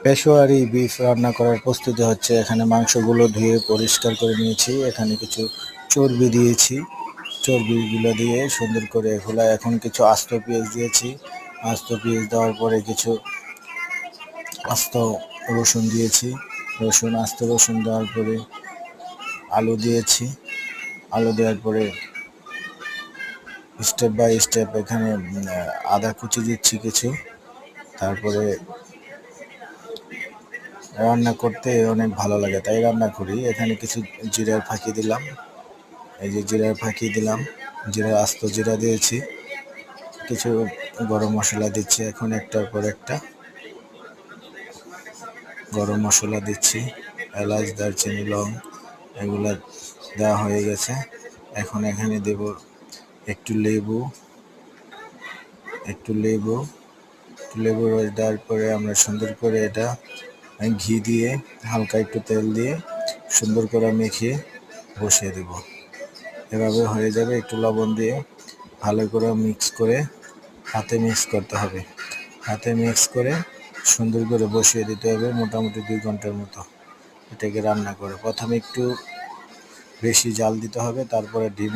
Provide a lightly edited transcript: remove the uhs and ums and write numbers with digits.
Peshawari beef রান্না করার প্রস্তুতি হচ্ছে। এখানে মাংসগুলো ধুয়ে পরিষ্কার করে নিয়েছি। এখানে কিছু চর্বি দিয়েছি। চর্বিগুলো দিয়ে সুন্দর করে এগুলা এখন কিছু আস্ত পেঁয়াজ দিয়েছি। আস্ত পেঁয়াজ দেওয়ার পরে কিছু আস্ত রসুন দিয়েছি। আস্ত রসুন দেওয়ার পরে আলু দিয়েছি। আলু দেওয়ার পরে স্টেপ বাই স্টেপ এখানে আদা কুচি দিচ্ছি কিছু। তারপরে রান্না করতে অনেক ভালো লাগে, তাই রান্না করি। এখানে কিছু জিরার ফাঁকি দিলাম। এই যে জিরার ফাঁকি দিলাম, আস্ত জিরা দিয়েছি। কিছু গরম মশলা দিচ্ছি। এখন একটার পর একটা গরম মশলা দিচ্ছি। এলাচ, দারচিনি, লং এগুলা দেওয়া হয়ে গেছে। এখন এখানে দেব একটু লেবু রস দেওয়ার পরে আমরা সুন্দর করে এটা ঘি দিয়ে হালকা একটু তেল দিয়ে সুন্দর করে মেখে বসিয়ে দেব। এভাবে হয়ে যাবে। একটু লবণ দিয়ে ভালো করে মিক্স করে হাতে মিক্স করতে হবে। হাতে মিক্স করে সুন্দর করে বসিয়ে দিতে হবে মোটামুটি 2 ঘন্টার মতো এটাকে রান্না করে। প্রথমে একটু বেশি জাল দিতে হবে, তারপরে ডিম